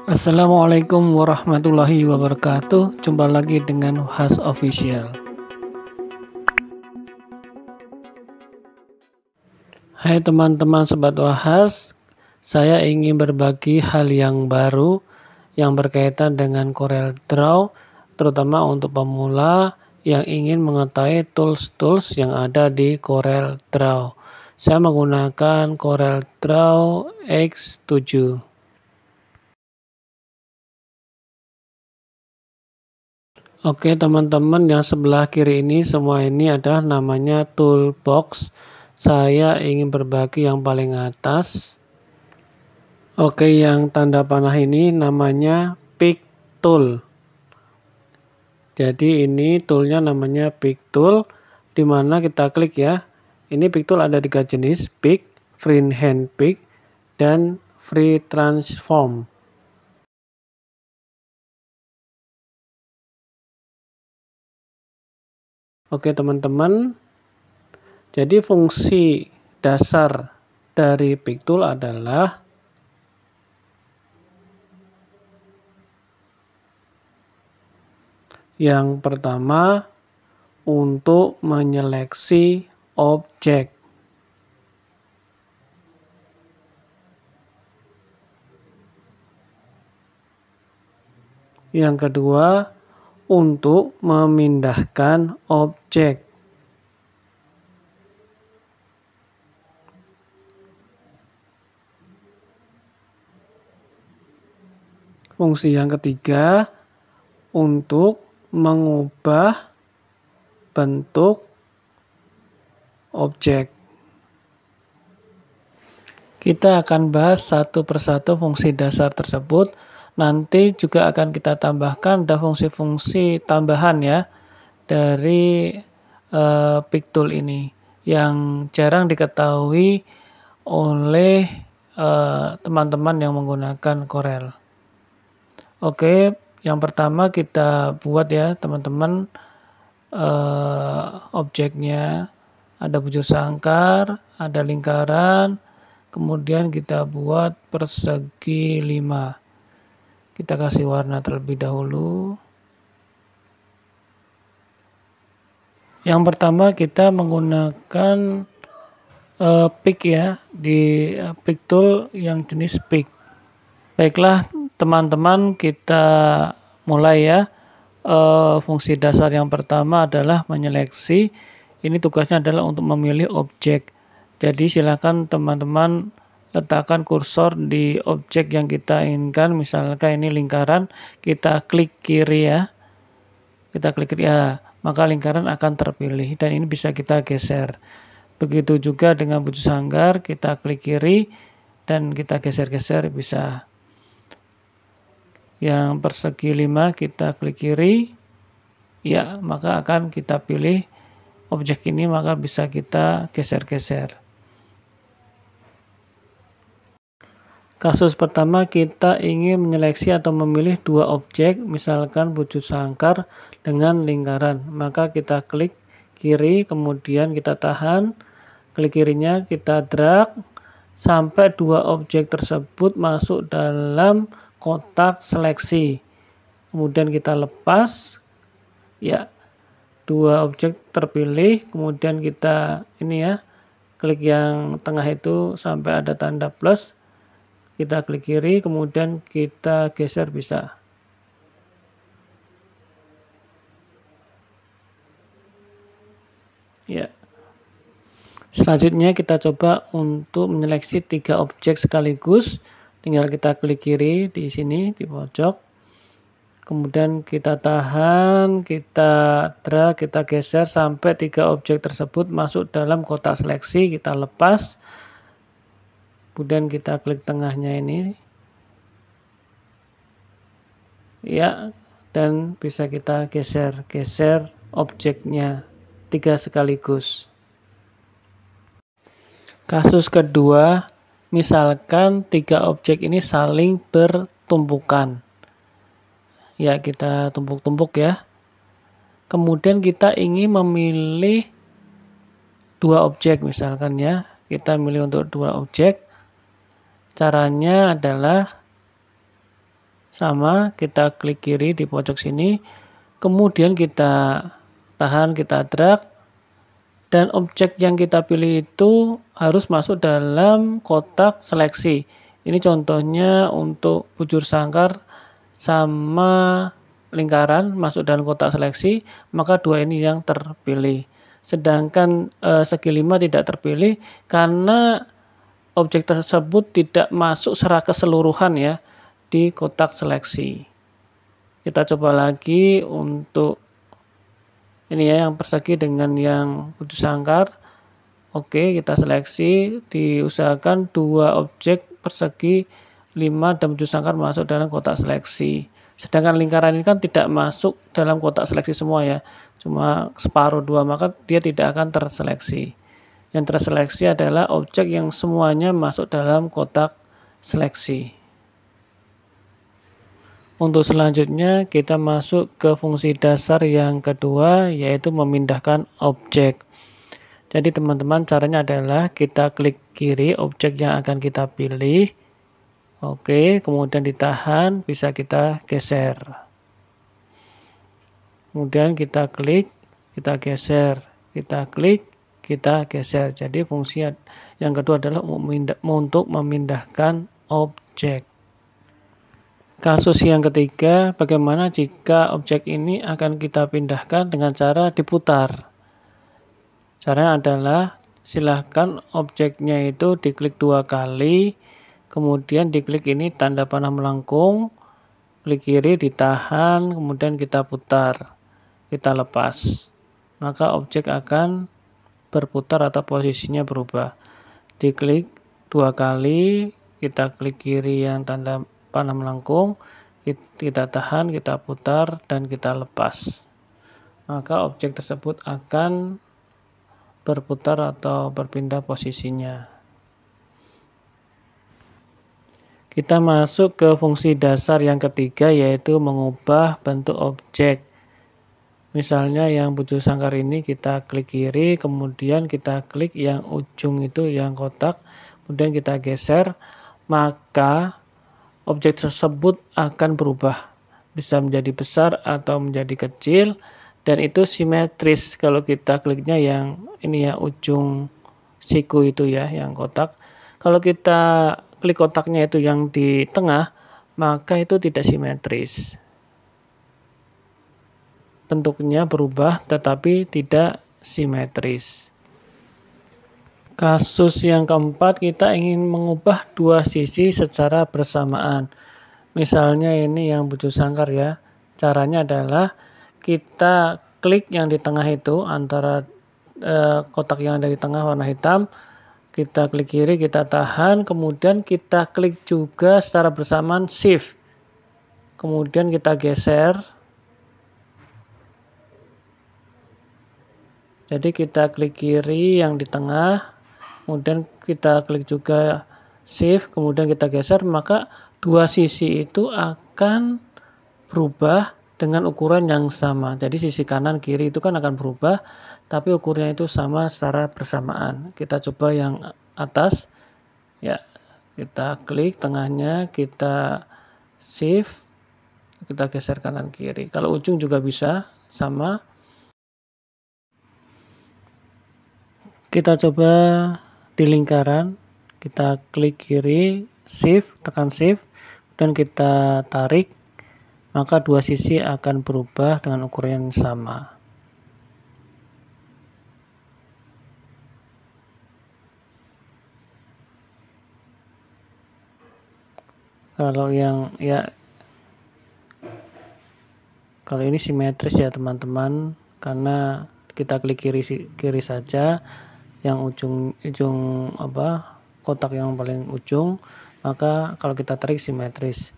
Assalamualaikum warahmatullahi wabarakatuh. Jumpa lagi dengan Wahas Official. Hai teman-teman sobat Wahas, saya ingin berbagi hal yang baru yang berkaitan dengan Corel Draw, terutama untuk pemula yang ingin mengetahui tools-tools yang ada di Corel Draw. Saya menggunakan Corel Draw X7. Oke teman-teman, yang sebelah kiri ini semua ini adalah namanya toolbox. Saya ingin berbagi yang paling atas. Oke, yang tanda panah ini namanya pick tool. Jadi ini toolnya namanya pick tool, dimana kita klik ya. Ini pick tool ada 3 jenis: pick, freehand pick, dan free transform. Oke teman-teman, jadi fungsi dasar dari pick tool adalah yang pertama untuk menyeleksi objek. Yang kedua untuk memindahkan objek. Fungsi yang ketiga untuk mengubah bentuk objek. Kita akan bahas satu persatu fungsi dasar tersebut. Nanti juga akan kita tambahkan ada fungsi-fungsi tambahan ya dari pick tool ini yang jarang diketahui oleh teman-teman yang menggunakan Corel. Oke, yang pertama kita buat ya teman-teman, objeknya ada bujur sangkar, ada lingkaran, kemudian kita buat persegi 5. Kita kasih warna terlebih dahulu. Yang pertama kita menggunakan pick ya, di pick tool yang jenis pick. Baiklah teman-teman, kita mulai ya. Fungsi dasar yang pertama adalah menyeleksi. Ini tugasnya adalah untuk memilih objek. Jadi silakan teman-teman letakkan kursor di objek yang kita inginkan. Misalkan ini lingkaran, kita klik kiri ya. Kita klik kiri ya, maka lingkaran akan terpilih dan ini bisa kita geser. Begitu juga dengan bujur sangkar, kita klik kiri dan kita geser-geser bisa. Yang persegi 5 kita klik kiri, ya maka akan kita pilih objek ini, maka bisa kita geser-geser. Kasus pertama kita ingin menyeleksi atau memilih dua objek, misalkan bujur sangkar dengan lingkaran. Maka kita klik kiri, kemudian kita tahan, klik kirinya kita drag sampai dua objek tersebut masuk dalam kotak seleksi. Kemudian kita lepas, ya dua objek terpilih, kemudian kita ini ya, klik yang tengah itu sampai ada tanda plus. Kita klik kiri, kemudian kita geser bisa. Ya. Selanjutnya kita coba untuk menyeleksi 3 objek sekaligus. Tinggal kita klik kiri di sini di pojok. Kemudian kita tahan, kita drag, kita geser sampai 3 objek tersebut masuk dalam kotak seleksi. Kita lepas. Kemudian kita klik tengahnya ini, ya, dan bisa kita geser objeknya 3 sekaligus. Kasus kedua, misalkan 3 objek ini saling bertumpukan, ya kita tumpuk-tumpuk ya. Kemudian kita ingin memilih 2 objek misalkan ya, kita milih untuk 2 objek. Caranya adalah sama, kita klik kiri di pojok sini, kemudian kita tahan, kita drag, dan objek yang kita pilih itu harus masuk dalam kotak seleksi. Ini contohnya untuk bujur sangkar sama lingkaran masuk dalam kotak seleksi, maka dua ini yang terpilih. Sedangkan segi 5 tidak terpilih karena objek tersebut tidak masuk secara keseluruhan ya di kotak seleksi. Kita coba lagi untuk ini ya, yang persegi dengan yang bujur sangkar. Oke, kita seleksi, diusahakan dua objek persegi 5 dan bujur sangkar masuk dalam kotak seleksi. Sedangkan lingkaran ini kan tidak masuk dalam kotak seleksi semua ya, cuma separuh dua, maka dia tidak akan terseleksi. Yang terseleksi adalah objek yang semuanya masuk dalam kotak seleksi. Untuk selanjutnya kita masuk ke fungsi dasar yang kedua, yaitu memindahkan objek. Jadi teman-teman, caranya adalah kita klik kiri objek yang akan kita pilih. Oke, kemudian ditahan, bisa kita geser. Kemudian kita klik, kita geser, kita klik, kita geser. Jadi fungsi yang kedua adalah untuk memindahkan objek. Kasus yang ketiga, bagaimana jika objek ini akan kita pindahkan dengan cara diputar. Caranya adalah silahkan objeknya itu diklik 2 kali, kemudian diklik ini tanda panah melengkung, klik kiri, ditahan, kemudian kita putar, kita lepas. Maka objek akan berputar atau posisinya berubah. Diklik 2 kali, kita klik kiri yang tanda panah melengkung, kita tahan, kita putar, dan kita lepas. Maka objek tersebut akan berputar atau berpindah posisinya. Kita masuk ke fungsi dasar yang ketiga, yaitu mengubah bentuk objek. Misalnya yang bujur sangkar ini kita klik kiri, kemudian kita klik yang ujung itu yang kotak, kemudian kita geser, maka objek tersebut akan berubah. Bisa menjadi besar atau menjadi kecil, dan itu simetris kalau kita kliknya yang ini ya, ujung siku itu ya, yang kotak. Kalau kita klik kotaknya itu yang di tengah, maka itu tidak simetris. Bentuknya berubah tetapi tidak simetris. Kasus yang keempat, kita ingin mengubah dua sisi secara bersamaan. Misalnya ini yang bujur sangkar ya. Caranya adalah kita klik yang di tengah itu, antara kotak yang ada di tengah warna hitam, kita klik kiri, kita tahan, kemudian kita klik juga secara bersamaan shift. Kemudian kita geser. Jadi kita klik kiri yang di tengah, kemudian kita klik juga shift, kemudian kita geser, maka dua sisi itu akan berubah dengan ukuran yang sama. Jadi sisi kanan kiri itu kan akan berubah, tapi ukurnya itu sama secara bersamaan. Kita coba yang atas ya, kita klik tengahnya, kita shift, kita geser kanan kiri. Kalau ujung juga bisa sama. Kita coba di lingkaran, kita klik kiri, shift, tekan shift, dan kita tarik, maka dua sisi akan berubah dengan ukuran yang sama. Kalau yang ya, kalau ini simetris ya teman-teman, karena kita klik kiri saja, yang ujung kotak yang paling ujung, maka kalau kita tarik simetris.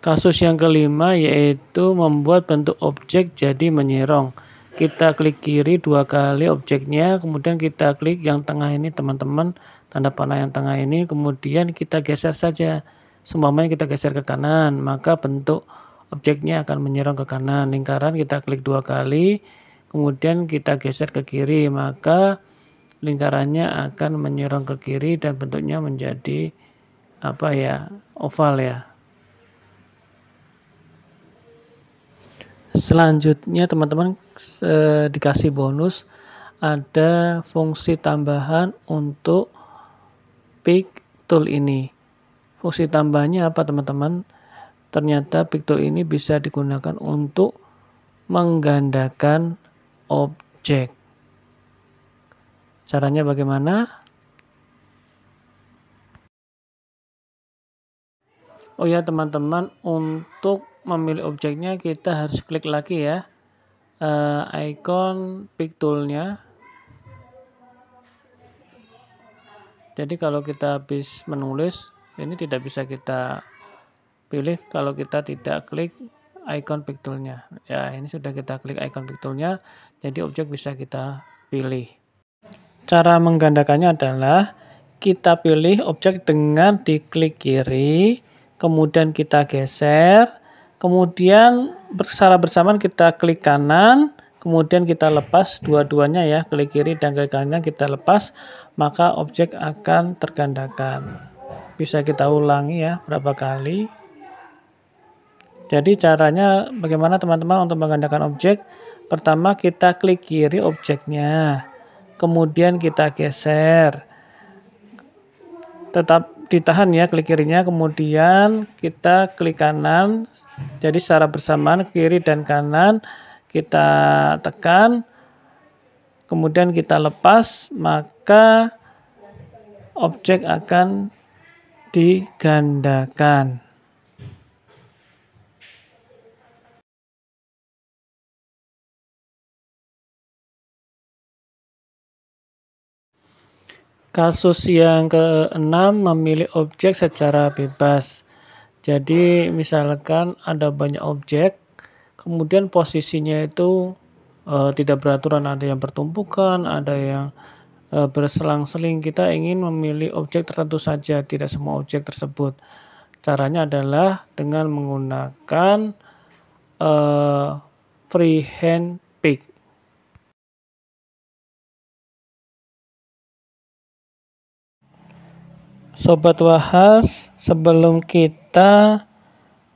Kasus yang kelima yaitu membuat bentuk objek jadi menyerong. Kita klik kiri 2 kali objeknya, kemudian kita klik yang tengah ini teman-teman, tanda panah yang tengah ini, kemudian kita geser saja. Seumpamanya kita geser ke kanan, maka bentuk objeknya akan menyerong ke kanan. Lingkaran kita klik 2 kali, kemudian kita geser ke kiri, maka lingkarannya akan menyerong ke kiri dan bentuknya menjadi oval ya. Selanjutnya teman-teman dikasih bonus ada fungsi tambahan untuk pick tool ini. Fungsi tambahnya apa teman-teman? Ternyata pick tool ini bisa digunakan untuk menggandakan objek. Caranya bagaimana? Oh ya teman-teman, untuk memilih objeknya kita harus klik lagi ya icon pick toolnya. Jadi kalau kita habis menulis, ini tidak bisa kita pilih kalau kita tidak klik icon pick toolnya. Ya, ini sudah kita klik icon pick toolnya, jadi objek bisa kita pilih. Cara menggandakannya adalah kita pilih objek dengan diklik kiri, kemudian kita geser, kemudian secara bersamaan kita klik kanan, kemudian kita lepas dua-duanya ya, klik kiri dan klik kanan kita lepas, maka objek akan tergandakan. Bisa kita ulangi ya berapa kali. Jadi caranya bagaimana teman-teman untuk menggandakan objek? Pertama kita klik kiri objeknya, kemudian kita geser. Tetap ditahan ya klik kirinya, kemudian kita klik kanan, jadi secara bersamaan kiri dan kanan kita tekan, kemudian kita lepas, maka objek akan digandakan. Kasus yang ke-6, memilih objek secara bebas. Jadi misalkan ada banyak objek, kemudian posisinya itu tidak beraturan, ada yang bertumpukan, ada yang berselang-seling. Kita ingin memilih objek tertentu saja, tidak semua objek tersebut. Caranya adalah dengan menggunakan freehand pick. Sobat Wahas, sebelum kita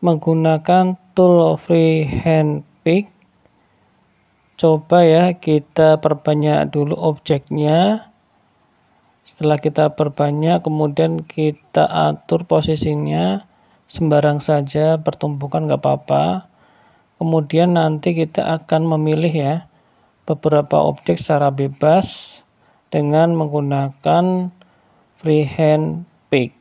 menggunakan tool freehand pick, coba ya kita perbanyak dulu objeknya. Setelah kita perbanyak, kemudian kita atur posisinya sembarang saja, pertumbukan nggak apa-apa. Kemudian nanti kita akan memilih ya beberapa objek secara bebas dengan menggunakan freehand pick.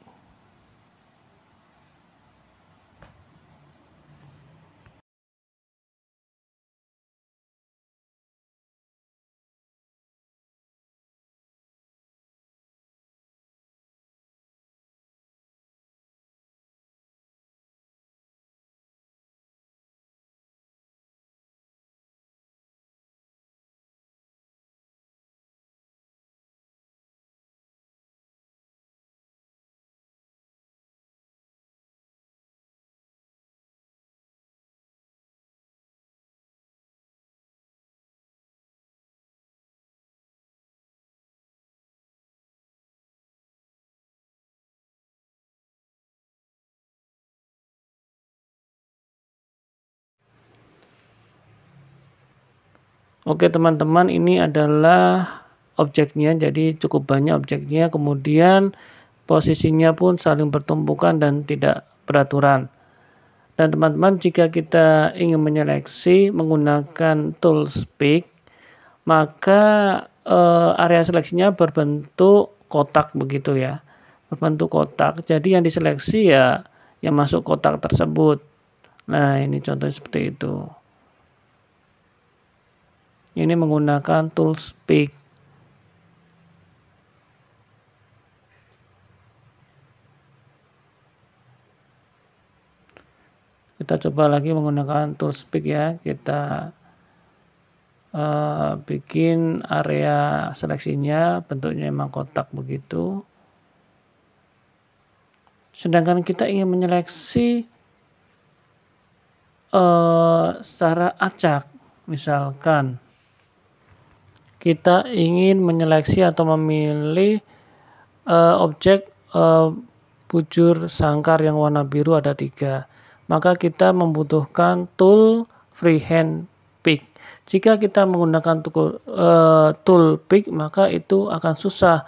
Oke teman-teman, ini adalah objeknya, jadi cukup banyak objeknya, kemudian posisinya pun saling bertumpukan dan tidak beraturan. Dan teman-teman, jika kita ingin menyeleksi menggunakan tools pick, maka area seleksinya berbentuk kotak begitu ya, berbentuk kotak. Jadi yang diseleksi ya yang masuk kotak tersebut. Nah ini contohnya seperti itu. Ini menggunakan tools pick. Kita coba lagi menggunakan tools pick ya. Kita bikin area seleksinya bentuknya memang kotak begitu. Sedangkan kita ingin menyeleksi secara acak, misalkan kita ingin menyeleksi atau memilih objek bujur sangkar yang warna biru ada 3, maka kita membutuhkan tool freehand pick. Jika kita menggunakan tool pick, maka itu akan susah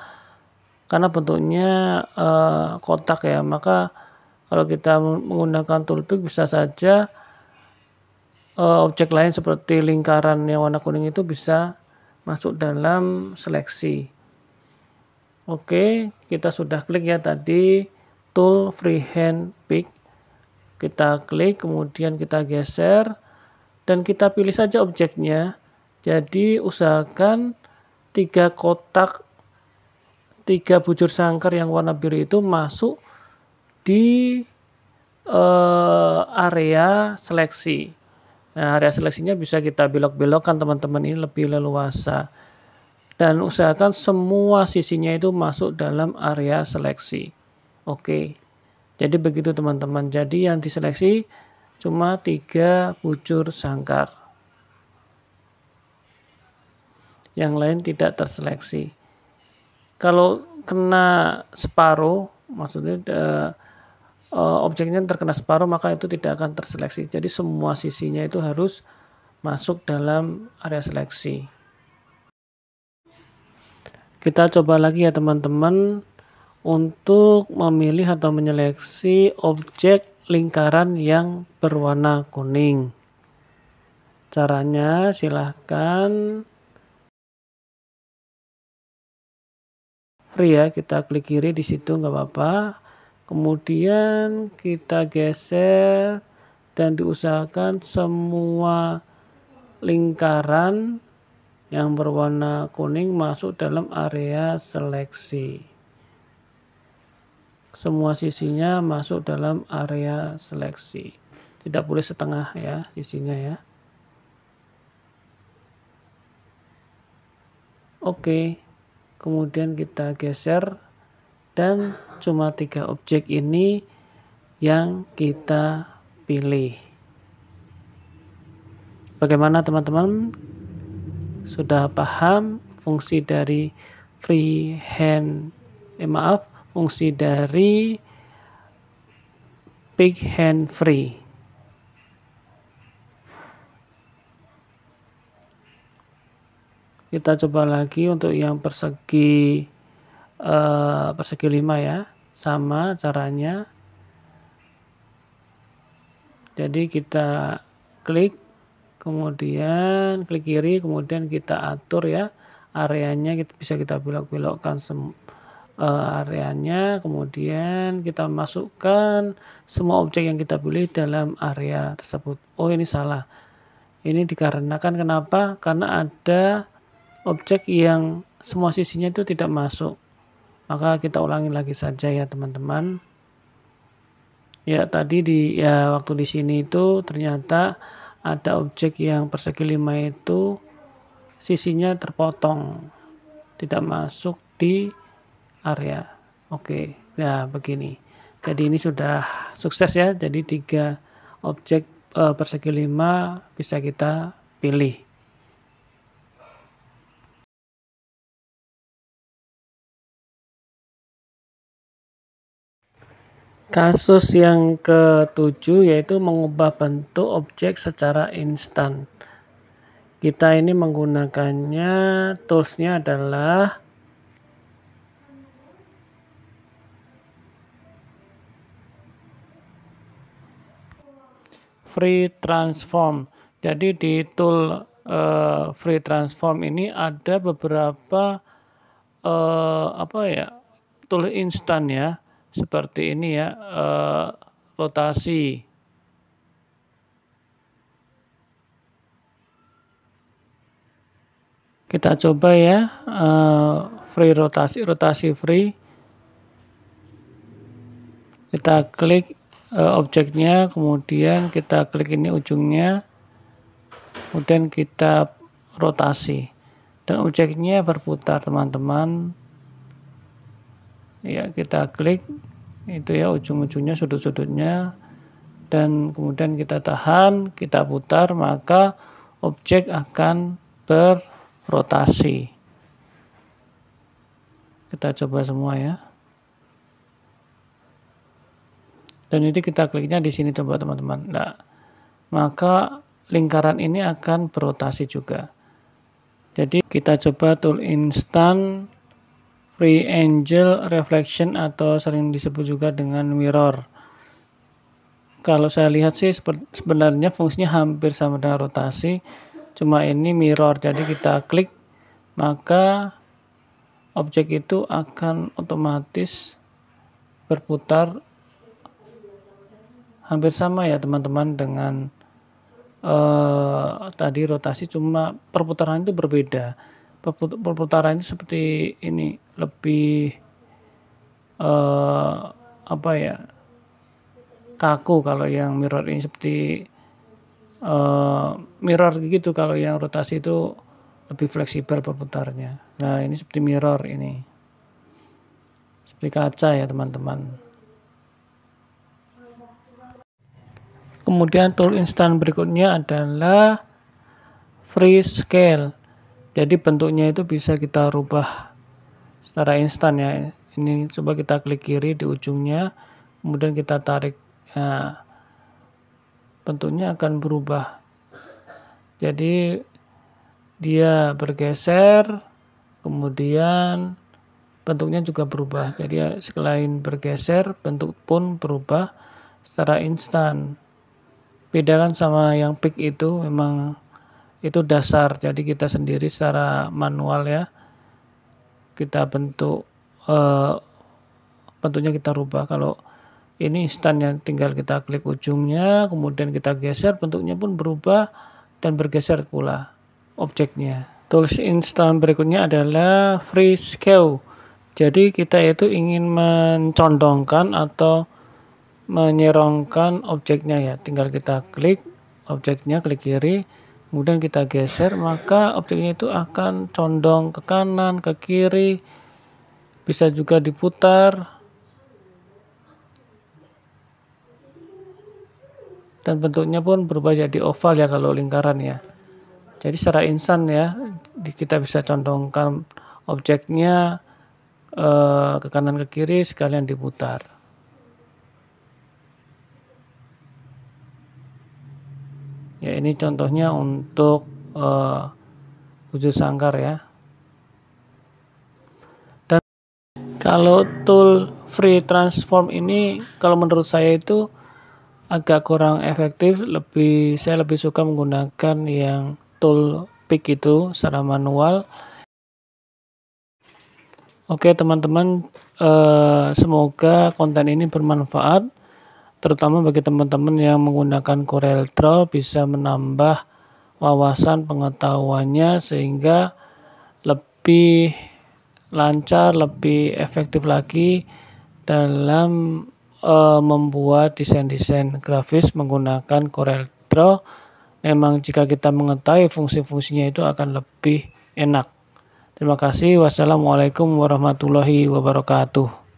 karena bentuknya kotak ya. Maka kalau kita menggunakan tool pick bisa saja objek lain seperti lingkaran yang warna kuning itu bisa masuk dalam seleksi. Oke, kita sudah klik ya tadi tool freehand pick. Kita klik, kemudian kita geser dan kita pilih saja objeknya. Jadi usahakan 3 kotak, 3 bujur sangkar yang warna biru itu masuk di area seleksi. Nah, area seleksinya bisa kita belok-belokkan teman-teman, ini lebih leluasa. Dan usahakan semua sisinya itu masuk dalam area seleksi. Oke. Jadi begitu teman-teman. Jadi yang diseleksi cuma 3 bujur sangkar. Yang lain tidak terseleksi. Kalau kena separuh, maksudnya objeknya terkena separuh, maka itu tidak akan terseleksi. Jadi semua sisinya itu harus masuk dalam area seleksi. Kita coba lagi ya teman-teman untuk memilih atau menyeleksi objek lingkaran yang berwarna kuning. Caranya silahkan free ya, kita klik kiri di situ nggak apa-apa. Kemudian kita geser dan diusahakan semua lingkaran yang berwarna kuning masuk dalam area seleksi. Semua sisinya masuk dalam area seleksi. Tidak boleh setengah ya sisinya ya. Oke, kemudian kita geser dan cuma 3 objek ini yang kita pilih. Bagaimana teman-teman? Sudah paham fungsi dari fungsi dari pick hand free. Kita coba lagi untuk yang persegi 5 ya, sama caranya. Jadi kita klik, kemudian klik kiri, kemudian kita atur ya areanya, bisa kita belok-belokkan areanya, kemudian kita masukkan semua objek yang kita pilih dalam area tersebut. Oh ini salah, ini dikarenakan kenapa? Karena ada objek yang semua sisinya itu tidak masuk. Maka kita ulangi lagi saja ya teman-teman. Ya tadi waktu di sini itu ternyata ada objek yang persegi 5 itu sisinya terpotong, tidak masuk di area. Oke, nah begini. Jadi ini sudah sukses ya. Jadi 3 objek persegi 5 bisa kita pilih. Kasus yang ke-7 yaitu mengubah bentuk objek secara instan. Kita ini menggunakannya, toolsnya adalah free transform. Jadi di tool free transform ini ada beberapa tool instan ya. Seperti ini ya, rotasi. Kita coba ya, free rotasi free. Kita klik objeknya, kemudian kita klik ini ujungnya, kemudian kita rotasi. Dan objeknya berputar teman-teman. Ya kita klik itu ya ujung-ujungnya, sudut-sudutnya, dan kemudian kita tahan, kita putar, maka objek akan berrotasi. Kita coba semua ya. Dan ini kita kliknya di sini coba teman-teman. Nah, maka lingkaran ini akan berotasi juga. Jadi kita coba tool instant free angle reflection atau sering disebut juga dengan mirror. Kalau saya lihat sih sebenarnya fungsinya hampir sama dengan rotasi, cuma ini mirror. Jadi kita klik maka objek itu akan otomatis berputar hampir sama ya teman-teman dengan tadi rotasi, cuma perputaran itu berbeda. Perputaran itu seperti ini, lebih apa ya, kaku. Kalau yang mirror ini seperti mirror gitu. Kalau yang rotasi itu lebih fleksibel perputarnya. Nah ini seperti mirror, ini seperti kaca ya teman-teman. Kemudian tool instan berikutnya adalah freescale. Jadi bentuknya itu bisa kita rubah secara instan ya. Ini coba kita klik kiri di ujungnya, kemudian kita tarik. Nah, bentuknya akan berubah. Jadi dia bergeser, kemudian bentuknya juga berubah. Jadi selain bergeser, bentuk pun berubah secara instan. Beda kan sama yang pick itu, memang itu dasar. Jadi kita sendiri secara manual ya, kita bentuk bentuknya kita rubah. Kalau ini instan ya, tinggal kita klik ujungnya, kemudian kita geser, bentuknya pun berubah dan bergeser pula objeknya. Tools instan berikutnya adalah freescale. Jadi kita itu ingin mencondongkan atau menyerongkan objeknya ya, tinggal kita klik objeknya, klik kiri, kemudian kita geser, maka objeknya itu akan condong ke kanan, ke kiri, bisa juga diputar, dan bentuknya pun berubah jadi oval ya kalau lingkaran ya. Jadi secara instan ya, kita bisa condongkan objeknya ke kanan ke kiri sekalian diputar. Ya ini contohnya untuk wujud sangkar ya. Dan kalau tool free transform ini kalau menurut saya itu agak kurang efektif. Saya lebih suka menggunakan yang tool pick itu secara manual. Oke teman-teman, semoga konten ini bermanfaat, terutama bagi teman-teman yang menggunakan CorelDRAW, bisa menambah wawasan pengetahuannya sehingga lebih lancar, lebih efektif lagi dalam membuat desain-desain grafis menggunakan CorelDRAW. Memang jika kita mengetahui fungsi-fungsinya itu akan lebih enak. Terima kasih. Wassalamualaikum warahmatullahi wabarakatuh.